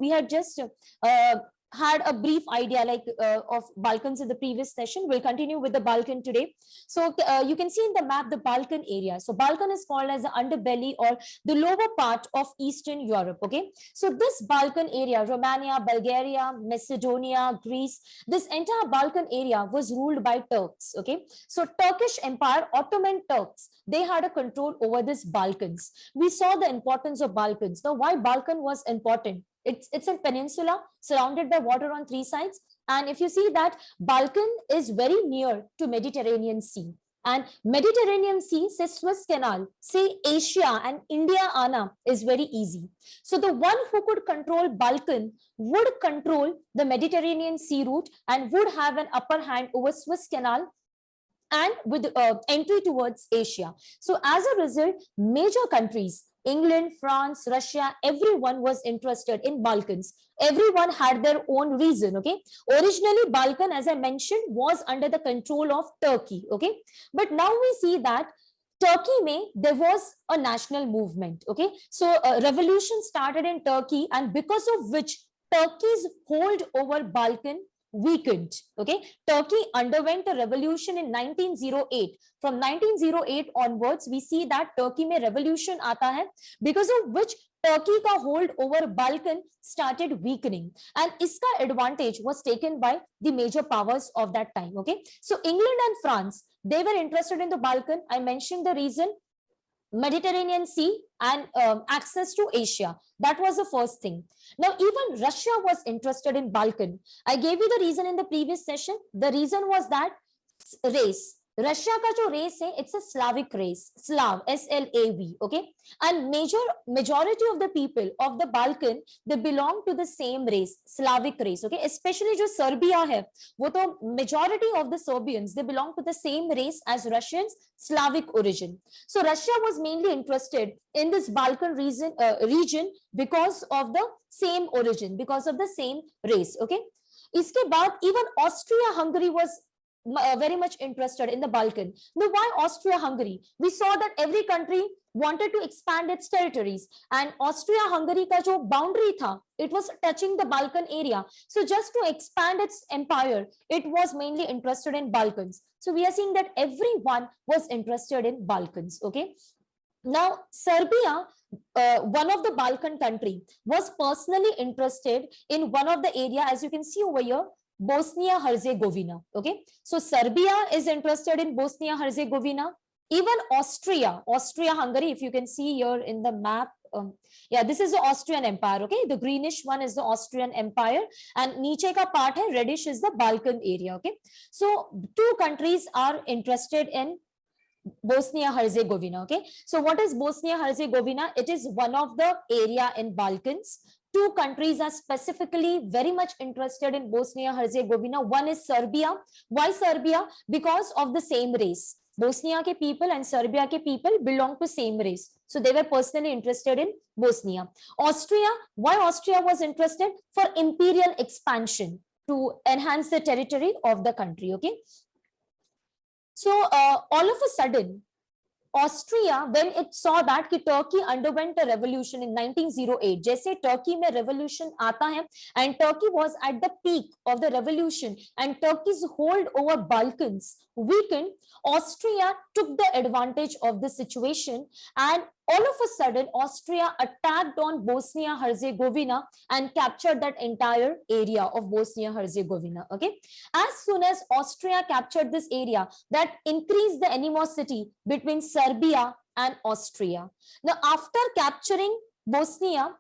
We had just had a brief idea of Balkans in the previous session. We'll continue with the Balkan today. So you can see in the map the Balkan area. So Balkan is called as the underbelly or the lower part of Eastern Europe. Okay, so this Balkan area, Romania, Bulgaria, Macedonia, Greece, this entire Balkan area was ruled by Turks. Okay, so Turkish Empire, Ottoman Turks, they had a control over this Balkans. We saw the importance of Balkans. Now, why Balkan was important? It's a peninsula surrounded by water on three sides. And if you see that Balkan is very near to Mediterranean Sea. And Mediterranean Sea, say Suez Canal, say Asia and India Ana is very easy. So the one who could control Balkan would control the Mediterranean Sea route and would have an upper hand over Suez Canal and with entry towards Asia. So as a result, major countries, England, France, Russia, everyone was interested in Balkans. Everyone had their own reason. Okay, originally Balkan, as I mentioned, was under the control of Turkey. Okay, but now we see that Turkey there was a national movement. Okay, so a revolution started in Turkey, and because of which Turkey's hold over Balkan weakened. Okay, Turkey underwent a revolution in 1908. From 1908 onwards, we see that Turkey mein revolution aata hai, because of which Turkey ka hold over Balkan started weakening, and iska advantage was taken by the major powers of that time. Okay, so England and France, they were interested in the Balkan. I mentioned the reason: Mediterranean Sea and access to Asia. That was the first thing. Now, even Russia was interested in Balkan. I gave you the reason in the previous session. The reason was that race. Russia ka jo race hai, it's a Slavic race, Slav, S-L-A-V, okay? And majority of the people of the Balkan, they belong to the same race, Slavic race, okay? Especially jo Serbia hai, wo to majority of the Serbians, they belong to the same race as Russians, Slavic origin. So Russia was mainly interested in this Balkan region because of the same origin, because of the same race, okay? Iske baad, even Austria-Hungary was very much interested in the Balkan. Now, why Austria-Hungary? We saw that every country wanted to expand its territories, and Austria-Hungary ka jo boundary tha, it was touching the Balkan area. So just to expand its empire, it was mainly interested in Balkans. So we are seeing that everyone was interested in Balkans. Okay. Now, Serbia, one of the Balkan country, was personally interested in one of the area, as you can see over here, Bosnia-Herzegovina. Okay, so Serbia is interested in Bosnia-Herzegovina. Even Austria-Hungary, if you can see here in the map, yeah, this is the Austrian Empire. Okay, the greenish one is the Austrian Empire, and niche ka part hai reddish is the Balkan area. Okay, so two countries are interested in Bosnia-Herzegovina. Okay, so what is Bosnia-Herzegovina? It is one of the area in Balkans. Two countries are specifically very much interested in Bosnia-Herzegovina. One is Serbia. Why Serbia? Because of the same race. Bosnia ke people and Serbia ke people belong to same race. So they were personally interested in Bosnia. Austria, why Austria was interested? For imperial expansion, to enhance the territory of the country. Okay. So all of a sudden, Austria, when it saw that कि Turkey underwent a revolution in 1908, जैसे Turkey में revolution आता है, and Turkey was at the peak of the revolution, and Turkey's hold over Balkans weakened, Austria took the advantage of the situation, and all of a sudden Austria attacked on Bosnia-Herzegovina and captured that entire area of Bosnia-Herzegovina. Okay, as soon as Austria captured this area, that increased the animosity between Serbia and Austria. Now, after capturing Bosnia,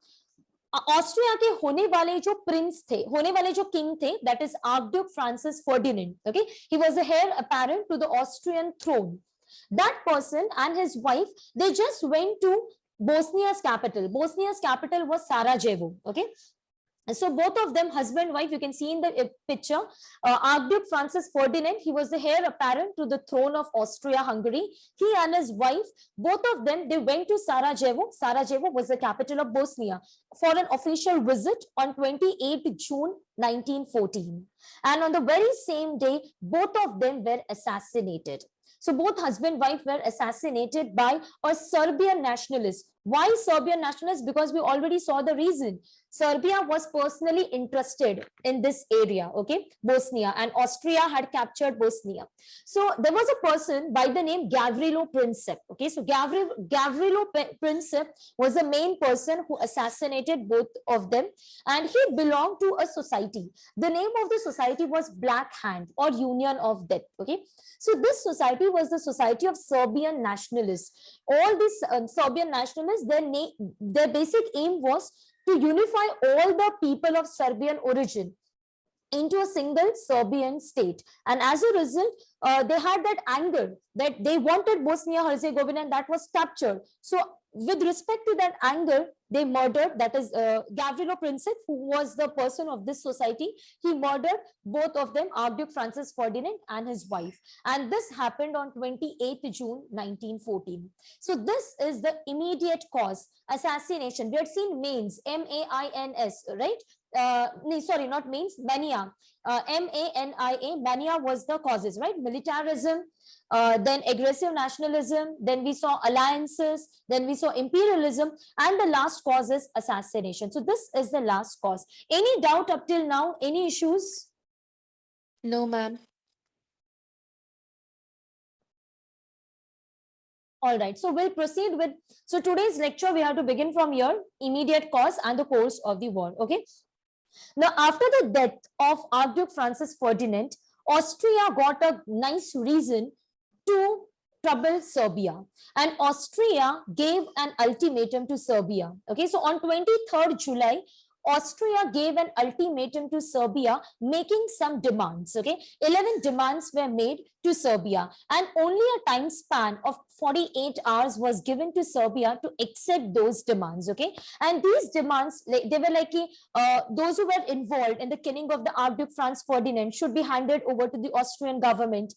Austria के होने वाले जो Prince थे, होने वाले जो king थे, that is Archduke Francis Ferdinand. Okay, he was the heir apparent to the Austrian throne. That person and his wife, they just went to Bosnia's capital. Bosnia's capital was Sarajevo. Okay, so both of them, husband wife, you can see in the picture, Archduke Francis Ferdinand, he was the heir apparent to the throne of Austria-Hungary. He and his wife, both of them, they went to Sarajevo. Sarajevo was the capital of Bosnia for an official visit on 28th June 1914. And on the very same day, both of them were assassinated. So both husband and wife were assassinated by a Serbian nationalist Why Serbian nationalists? Because we already saw the reason. Serbia was personally interested in this area, okay, Bosnia, and Austria had captured Bosnia. So there was a person by the name Gavrilo Princip, okay. So Gavrilo Princip was the main person who assassinated both of them, and he belonged to a society. The name of the society was Black Hand or Union of Death, okay. So this society was the Society of Serbian Nationalists. All these Serbian nationalists, their basic aim was to unify all the people of Serbian origin into a single Serbian state. And as a result, they had that anger that they wanted Bosnia-Herzegovina, and that was captured. So with respect to that anger, they murdered, that is Gavrilo Princip, who was the person of this society. He murdered both of them, Archduke Francis Ferdinand and his wife. And this happened on 28th June 1914. So this is the immediate cause, assassination. We had seen Mains, M-A-I-N-S, right? Sorry, not Mains, Mania. M-A-N-I-A, Mania was the causes, right? Militarism, then aggressive nationalism, then we saw alliances, then we saw imperialism, and the last cause is assassination. So this is the last cause. Any doubt up till now? Any issues? No, ma'am. All right, so we'll proceed with, so today's lecture, we have to begin from here, immediate cause and the course of the war, okay? Now, after the death of Archduke Francis Ferdinand, Austria got a nice reason to trouble Serbia, and Austria gave an ultimatum to Serbia. Okay, so on 23rd July, Austria gave an ultimatum to Serbia, making some demands. Okay, 11 demands were made to Serbia, and only a time span of 48 hours was given to Serbia to accept those demands. Okay, and these demands, they were like those who were involved in the killing of the Archduke Franz Ferdinand should be handed over to the Austrian government.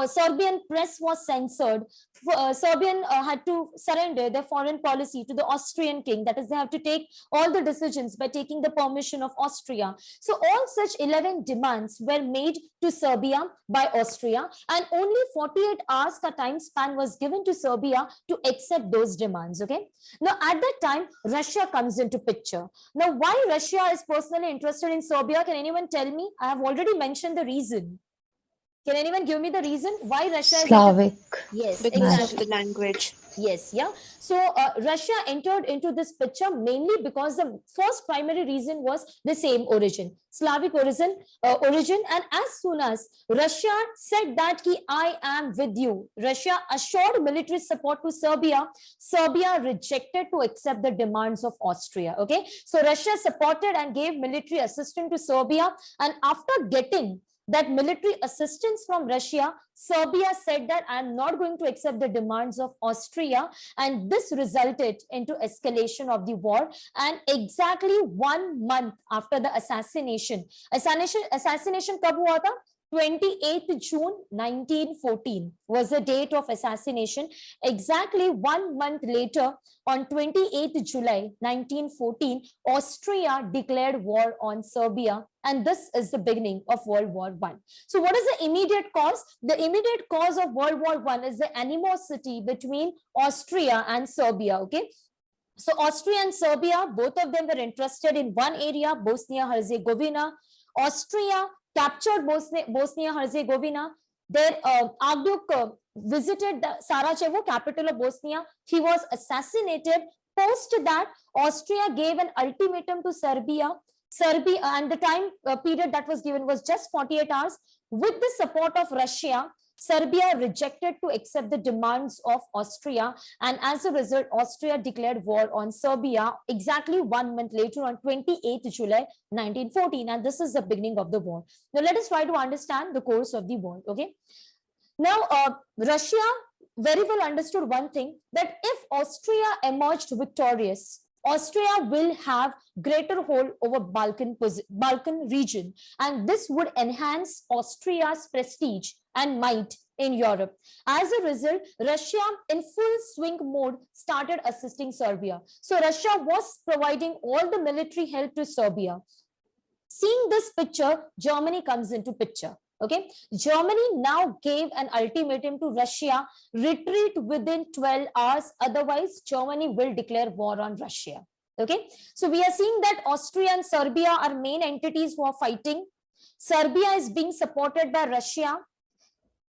Serbian press was censored. Serbian had to surrender their foreign policy to the Austrian king. That is, they have to take all the decisions by taking the permission of Austria. So all such 11 demands were made to Serbia by Austria, and only 48 hours ka time span was given to Serbia to accept those demands. Okay. Now at that time, Russia comes into picture. Now why Russia is personally interested in Serbia? Can anyone tell me? I have already mentioned the reason. Can anyone give me the reason why Russia is Slavic? Yes, Because exactly. of the language. Yes, yeah. So Russia entered into this picture mainly because the first primary reason was the same origin, Slavic origin. And as soon as Russia said that I am with you, Russia assured military support to Serbia. Serbia rejected to accept the demands of Austria. Okay, so Russia supported and gave military assistance to Serbia, and after getting that military assistance from Russia, Serbia said that I'm not going to accept the demands of Austria, and this resulted into escalation of the war. And exactly 1 month after the assassination कब हुआ था? 28th June 1914 was the date of assassination. Exactly 1 month later, on 28th July 1914, Austria declared war on Serbia, and this is the beginning of World War I. So what is the immediate cause? The immediate cause of World War I is the animosity between Austria and Serbia. Okay. So Austria and Serbia, both of them were interested in one area, Bosnia-Herzegovina. Austria captured Bosnia-Herzegovina. Their Archduke visited the Sarajevo, capital of Bosnia. He was assassinated. Post that, Austria gave an ultimatum to Serbia, and the time period that was given was just 48 hours. With the support of Russia, Serbia rejected to accept the demands of Austria, and as a result, Austria declared war on Serbia exactly 1 month later on 28th July 1914, and this is the beginning of the war. Now let us try to understand the course of the war. Okay. Now Russia very well understood one thing, that if Austria emerged victorious, Austria will have greater hold over Balkan region, and this would enhance Austria's prestige and might in Europe. As a result, Russia in full swing mode started assisting Serbia. So Russia was providing all the military help to Serbia. Seeing this picture, Germany comes into picture. Okay, Germany now gave an ultimatum to Russia: retreat within 12 hours, otherwise Germany will declare war on Russia. Okay, so we are seeing that Austria and Serbia are main entities who are fighting. Serbia is being supported by Russia.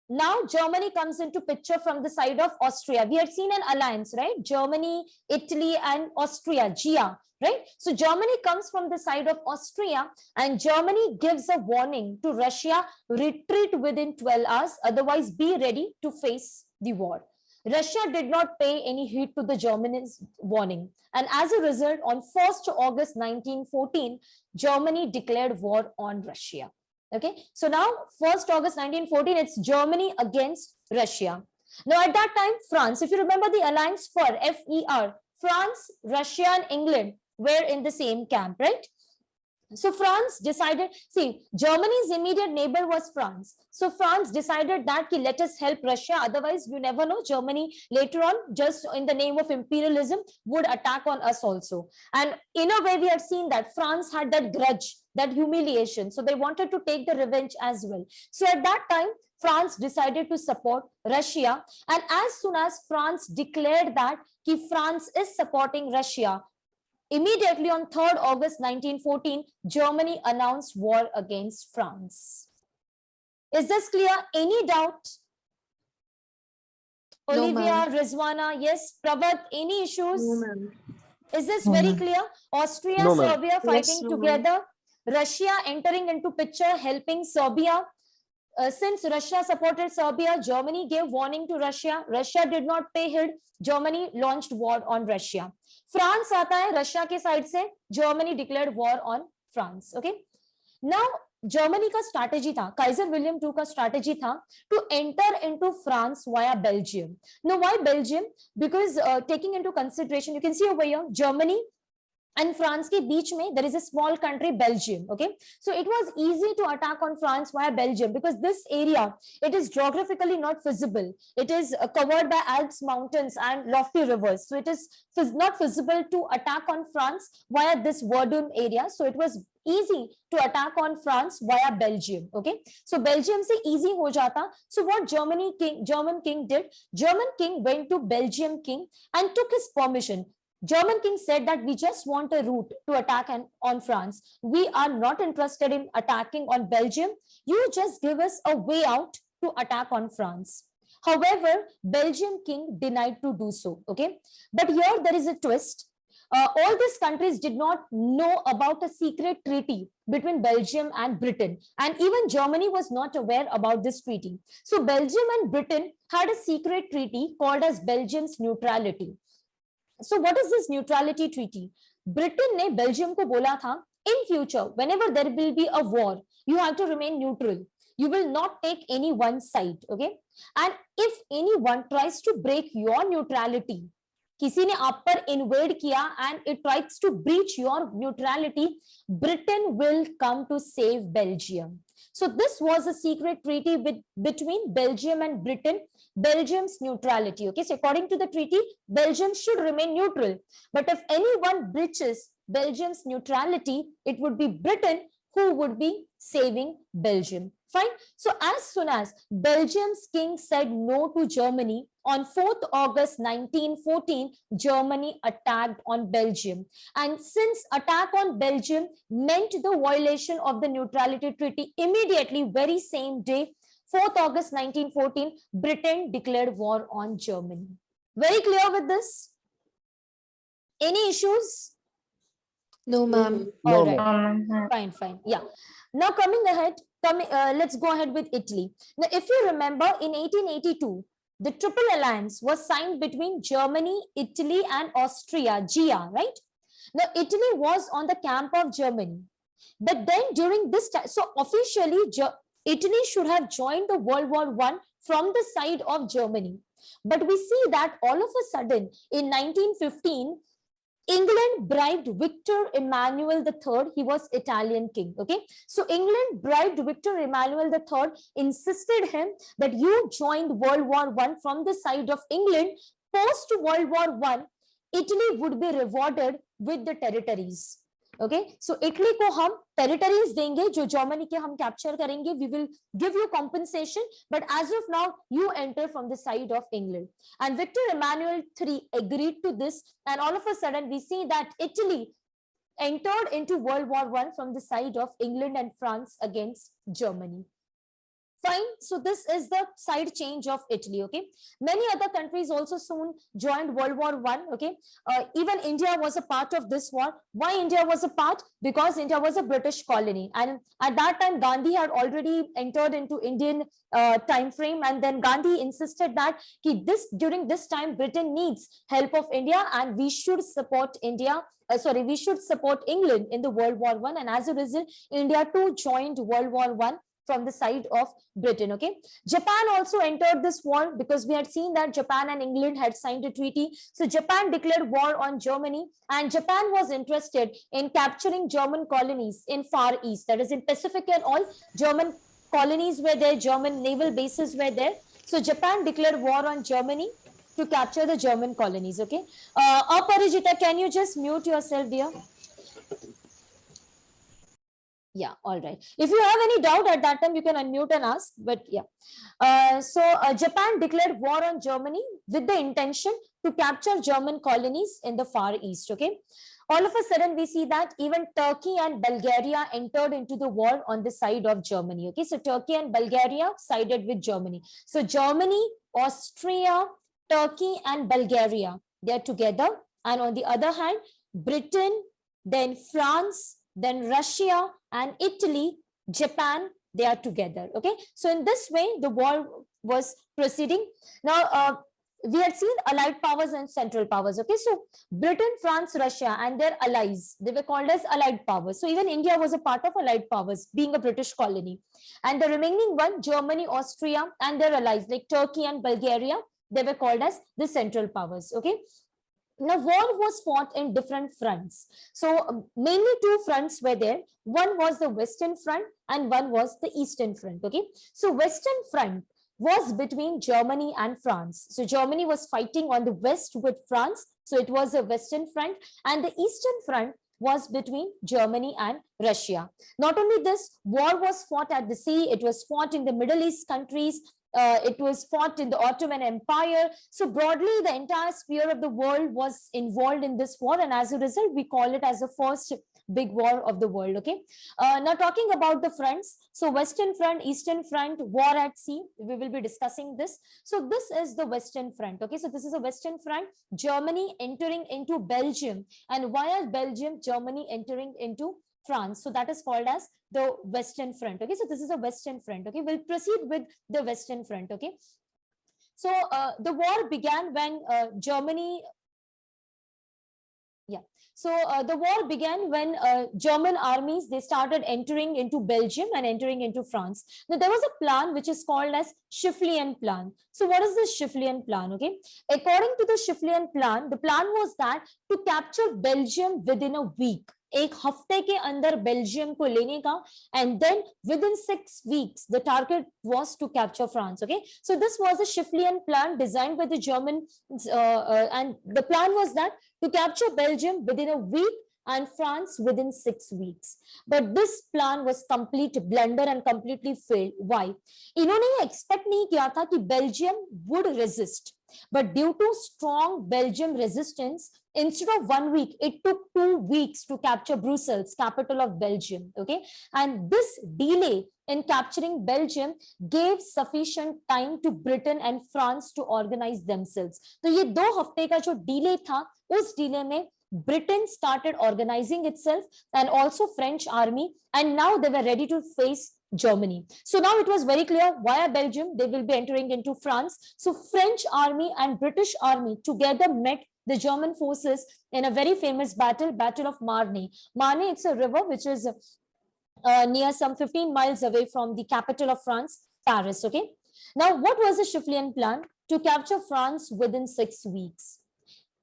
Now Germany comes into picture from the side of Austria. We had seen an alliance, right? Germany, Italy, and Austria, GIA, right? So Germany comes from the side of Austria, and Germany gives a warning to Russia: retreat within 12 hours, otherwise be ready to face the war. Russia did not pay any heed to the Germany's warning. And as a result, on 1st August 1914, Germany declared war on Russia. Okay, so now 1st August 1914, it's Germany against Russia. Now at that time, France, if you remember the alliance for FER, France, Russia, and England were in the same camp, right? So France decided, see, Germany's immediate neighbor was France. So France decided that let us help Russia. Otherwise, you never know, Germany later on, just in the name of imperialism, would attack on us also. And in a way, we had seen that France had that grudge, that humiliation. So they wanted to take the revenge as well. So at that time, France decided to support Russia. And as soon as France declared that France is supporting Russia, immediately on 3rd August 1914, Germany announced war against France. Is this clear? Any doubt? No, Olivia, ma'am. Rizwana, yes. Pravat, any issues? No, ma'am. Is this No, very ma'am. clear? Austria, No, ma'am. Serbia Yes, fighting no, ma'am. together. Russia entering into picture, helping Serbia. Since Russia supported Serbia, Germany gave warning to Russia. Russia did not pay heed. Germany launched war on Russia. France आता है Russia के side से, Germany declared war on France. Okay. Now Germany का strategy था, Kaiser William II का strategy था to enter into France via Belgium. Now why Belgium? Because taking into consideration, you can see over here, Germany and France के बीच में there is a small country Belgium. Okay, so it was easy to attack on France via Belgium because this area, it is geographically not feasible. It is covered by Alps mountains and lofty rivers, so it is not feasible to attack on France via this Verdun area. So it was easy to attack on France via Belgium. Okay, so Belgium se easy ho jata. So what German king did, German king went to Belgium king and took his permission. German king said that we just want a route to attack on France. We are not interested in attacking on Belgium. You just give us a way out to attack on France. However, Belgian king denied to do so. Okay, but here there is a twist. All these countries did not know about a secret treaty between Belgium and Britain, and even Germany was not aware about this treaty. So Belgium and Britain had a secret treaty called as Belgium's neutrality. So what is this neutrality treaty? Britain ने Belgium को बोला था, in future, whenever there will be a war, you have to remain neutral. You will not take any one side, okay? And if anyone tries to break your neutrality, किसी ने आप पर invade किया and it tries to breach your neutrality, Britain will come to save Belgium. So this was a secret treaty between Belgium and Britain, Belgium's neutrality. Okay, so according to the treaty, Belgium should remain neutral. But if anyone breaches Belgium's neutrality, it would be Britain who would be saving Belgium. Fine. So as soon as Belgium's king said no to Germany, on 4th August 1914, Germany attacked on Belgium. And since attack on Belgium meant the violation of the neutrality treaty, immediately, very same day, 4th August 1914, Britain declared war on Germany. Very clear with this? Any issues? No, ma'am. All No, right. Fine, fine. Yeah. Now coming ahead, let's go ahead with Italy. Now, if you remember, in 1882, the Triple Alliance was signed between Germany, Italy, and Austria, GIA, right? Now, Italy was on the camp of Germany. But then during this time, so officially, Italy should have joined the World War I from the side of Germany. But we see that all of a sudden, in 1915, England bribed Victor Emmanuel III. He was Italian king. Okay, so England bribed Victor Emmanuel III, insisted him that you joined World War I from the side of England. Post World War I, Italy would be rewarded with the territories. Okay, so Italy को हम territories देंगे जो Germany के हम capture करेंगे. We will give you compensation, but as of now you enter from the side of England. And Victor Emmanuel III agreed to this, and all of a sudden we see that Italy entered into World War I from the side of England and France against Germany. Fine. So this is the side change of Italy. Okay. Many other countries also soon joined World War I. Okay. Even India was a part of this war. Why India was a part? Because India was a British colony, and at that time Gandhi had already entered into Indian time frame, and then Gandhi insisted that during this time Britain needs help of India, and we should support India. We should support England in the World War I, and as a result, India too joined World War I from the side of Britain. Okay, Japan also entered this war because we had seen that Japan and England had signed a treaty. So Japan declared war on Germany, and Japan was interested in capturing German colonies in Far East, that is in Pacific and all. German colonies were there, German naval bases were there. So Japan declared war on Germany to capture the German colonies. Okay, Aparijita, can you just mute yourself, dear? Yeah, all right. If you have any doubt at that time, you can unmute and ask. But yeah, Japan declared war on Germany with the intention to capture German colonies in the Far East. Okay, all of a sudden we see that even Turkey and Bulgaria entered into the war on the side of Germany. Okay, so Turkey and Bulgaria sided with Germany. So Germany, Austria, Turkey, and Bulgaria, they are together. And on the other hand, Britain, then France, then Russia and Italy, Japan, they are together. Okay, so in this way the war was proceeding. Now we had seen allied powers and central powers. Okay, so Britain, France, Russia and their allies, they were called as allied powers. So even India was a part of allied powers, being a British colony. And the remaining one, Germany, Austria and their allies like Turkey and Bulgaria, they were called as the central powers. Okay, now war was fought in different fronts. So mainly two fronts were there. One was the Western Front and one was the Eastern Front. Okay, so Western Front was between Germany and France. So Germany was fighting on the west with France, so it was a Western Front, and the Eastern Front was between Germany and Russia. Not only this, war was fought at the sea, it was fought in the Middle East countries, it was fought in the Ottoman Empire. So broadly, the entire sphere of the world was involved in this war, and as a result, we call it as the first big war of the world. Okay, now talking about the fronts, so Western Front, Eastern Front, war at sea, we will be discussing this. So this is the Western Front. Okay, so this is a Western Front, Germany entering into Belgium, and via Belgium, Germany entering into France. So that is called as the Western Front. Okay, so this is a Western Front. Okay, we'll proceed with the Western Front. Okay, so the war began when Germany. Yeah, so the war began when German armies, they started entering into Belgium and entering into France. Now there was a plan which is called as Schifflian Plan. So what is the Schifflian Plan? Okay, according to the Schifflian Plan, the plan was that to capture Belgium within a week. एक हफ्ते के अंदर Belgium को लेने का, and then within 6 weeks the target was to capture France. Okay, so this was a Schifflian plan designed by the Germans, and the plan was that to capture Belgium within a week and France within 6 weeks. But this plan was complete blunder and completely failed. Why? इन्होंने ये expect नहीं किया था कि Belgium would resist, but due to strong Belgium resistance, instead of 1 week, it took 2 weeks to capture Brussels, capital of Belgium. Okay, and this delay in capturing Belgium gave sufficient time to Britain and France to organize themselves. तो ये 2 हफ्ते का जो delay था, उस delay में Britain started organizing itself and also French army, and now they were ready to face Germany. So now it was very clear via Belgium they will be entering into France. So French army and British army together met the German forces in a very famous battle, Battle of Marne. Marne, it's a river which is near some 15 miles away from the capital of France, Paris. Okay, now what was the Schifflian plan? To capture France within 6 weeks.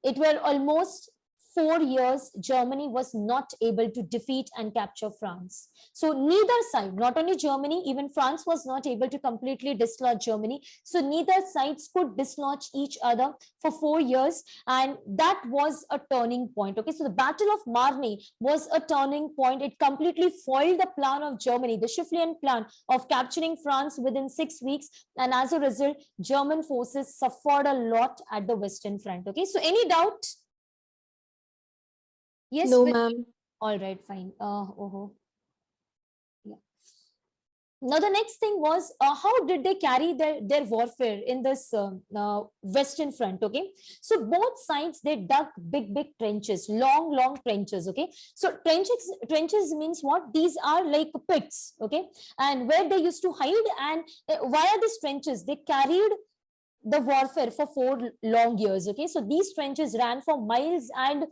It were almost 4 years, Germany was not able to defeat and capture France. So neither side, not only Germany, even France was not able to completely dislodge Germany. So neither sides could dislodge each other for 4 years, and that was a turning point. Okay, so the Battle of Marne was a turning point. It completely foiled the plan of Germany, the Schifflian plan of capturing France within 6 weeks, and as a result, German forces suffered a lot at the Western Front. Okay, so any doubt? Yes. No, ma'am. All right, fine. Yeah. Now the next thing was, how did they carry their warfare in this Western Front? Okay, so both sides, they dug big trenches, long trenches. Okay, so trenches means what? These are like pits. Okay, and where they used to hide, and via these trenches they carried the warfare for 4 long years. Okay, so these trenches ran for miles, and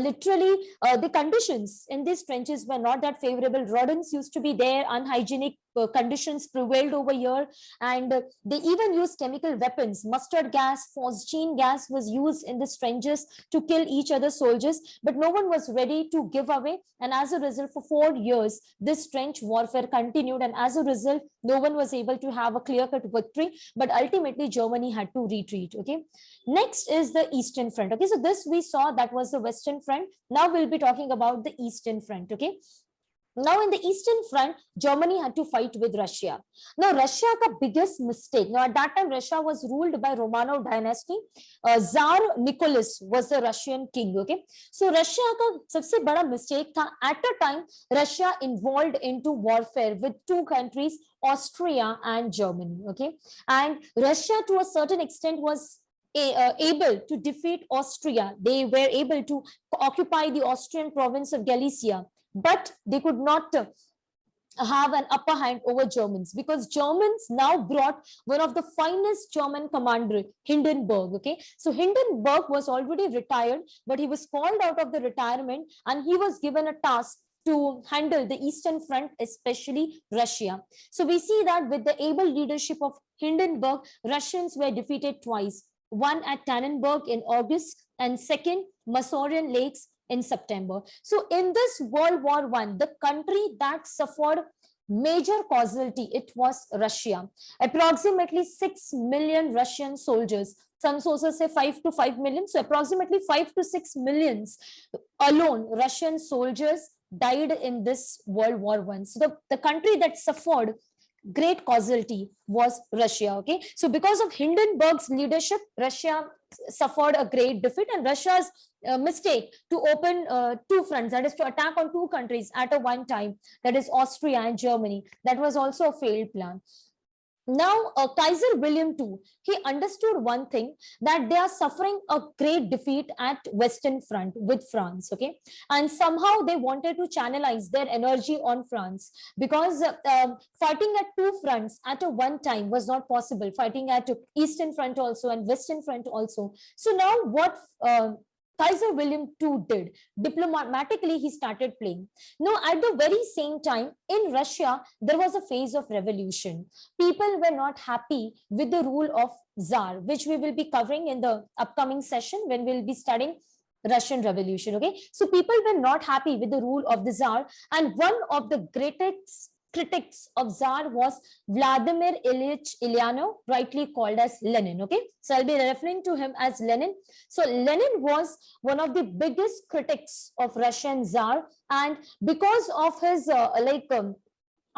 literally the conditions in these trenches were not that favorable. Rodents used to be there, unhygienic conditions prevailed over here, and they even used chemical weapons. Mustard gas, phosgene gas was used in the trenches to kill each other's soldiers, but no one was ready to give away, and as a result, for 4 years this trench warfare continued, and as a result, no one was able to have a clear-cut victory, but ultimately Germany had to retreat. Okay, next is the Eastern Front. Okay, so this we saw, that was the Western Front. Now we'll be talking about the Eastern Front. Okay, now in the Eastern Front, Germany had to fight with Russia. Now Russia ka biggest mistake, now at that time Russia was ruled by Romanov dynasty. Tsar Nicholas was the Russian king. Okay, so Russia ka sabse bada mistake tha, at a time Russia involved into warfare with two countries, Austria and Germany. Okay, and Russia to a certain extent was able to defeat Austria. They were able to occupy the Austrian province of Galicia, but they could not have an upper hand over Germans, because Germans now brought one of the finest German commander, Hindenburg. Okay, so Hindenburg was already retired, but he was called out of the retirement, and he was given a task to handle the Eastern Front, especially Russia. So we see that with the able leadership of Hindenburg, Russians were defeated twice. One at Tannenberg in August, and second, Masurian Lakes in September. So in this World War I, the country that suffered major casualty, it was Russia. Approximately 6 million Russian soldiers, some sources say 5 to 5 million, so approximately 5 to 6 millions alone Russian soldiers died in this World War I. So the country that suffered great casualty was Russia. Okay, so because of Hindenburg's leadership, Russia suffered a great defeat, and Russia's mistake to open two fronts, that is to attack on two countries at a one time, that is Austria and Germany, that was also a failed plan. Now Kaiser William II, he understood one thing, that they are suffering a great defeat at Western Front with France. Okay, and somehow they wanted to channelize their energy on France, because fighting at two fronts at a one time was not possible, fighting at Eastern Front also and Western Front also. So now what Kaiser William II did, diplomatically he started playing. Now at the very same time, in Russia there was a phase of revolution. People were not happy with the rule of Tsar, which we will be covering in the upcoming session when we'll be studying Russian Revolution. Okay, so people were not happy with the rule of the Tsar, and one of the greatest critics of Tsar was Vladimir Ilyich Ulyanov, rightly called as Lenin. Okay, so I'll be referring to him as Lenin. So Lenin was one of the biggest critics of Russian Tsar, and because of his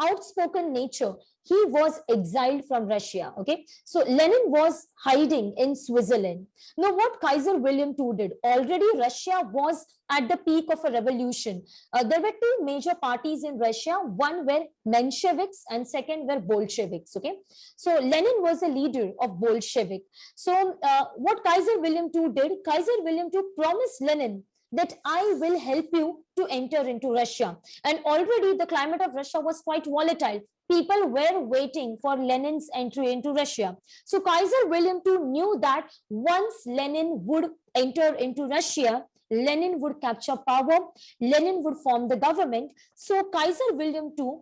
outspoken nature, he was exiled from Russia. Okay, so Lenin was hiding in Switzerland. Now what Kaiser William II did, already Russia was at the peak of a revolution. There were two major parties in Russia, one were Mensheviks and second were Bolsheviks. Okay, so Lenin was a leader of Bolshevik. So what Kaiser William II did, Kaiser William II promised Lenin that I will help you to enter into Russia. And already the climate of Russia was quite volatile. People were waiting for Lenin's entry into Russia. So Kaiser William II knew that once Lenin would enter into Russia, Lenin would capture power, Lenin would form the government. So Kaiser William II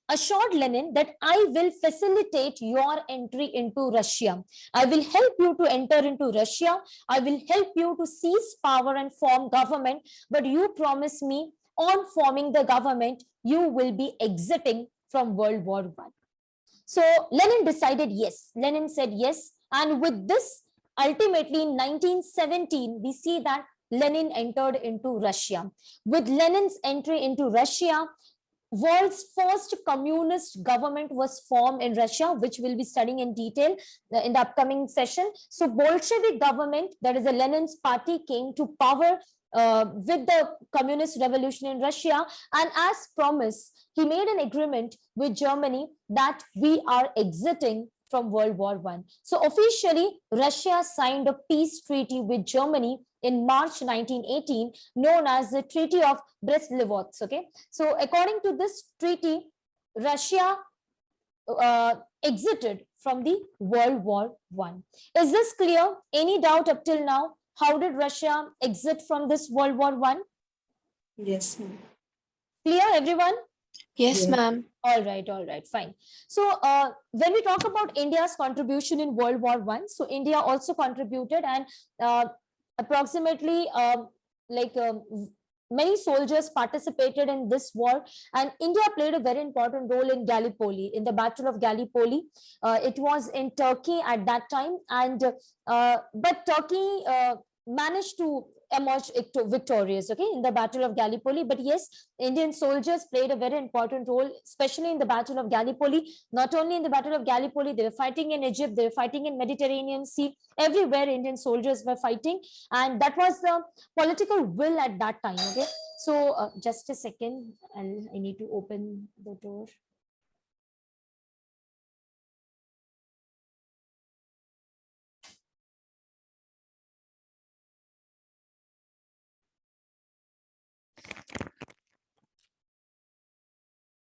assured Lenin that I will facilitate your entry into Russia. I will help you to enter into Russia. I will help you to seize power and form government. But you promise me on forming the government, you will be exiting from World War One. So Lenin decided yes. Lenin said yes. And with this, ultimately in 1917, we see that Lenin entered into Russia. With Lenin's entry into Russia, world's first communist government was formed in Russia, which we'll be studying in detail in the upcoming session. So Bolshevik government, that is a Lenin's party, came to power with the communist revolution in Russia. And as promised, he made an agreement with Germany that we are exiting from World War One. So officially, Russia signed a peace treaty with Germany in March 1918, known as the Treaty of Brest-Litovsk. Okay, so according to this treaty, Russia exited from the World War One. Is this clear? Any doubt up till now? How did Russia exit from this World War One? Yes, ma'am. Clear, everyone? Yes, Yeah. ma'am. All right, fine. So when we talk about India's contribution in World War One, so India also contributed, and approximately many soldiers participated in this war, and India played a very important role in Gallipoli, in the Battle of Gallipoli. It was in Turkey at that time, and but Turkey managed to emerge victorious, okay, in the Battle of Gallipoli. But yes, Indian soldiers played a very important role, especially in the Battle of Gallipoli. Not only in the Battle of Gallipoli, they were fighting in Egypt, they were fighting in Mediterranean Sea, everywhere Indian soldiers were fighting, and that was the political will at that time. Okay, so just a second, I need to open the door.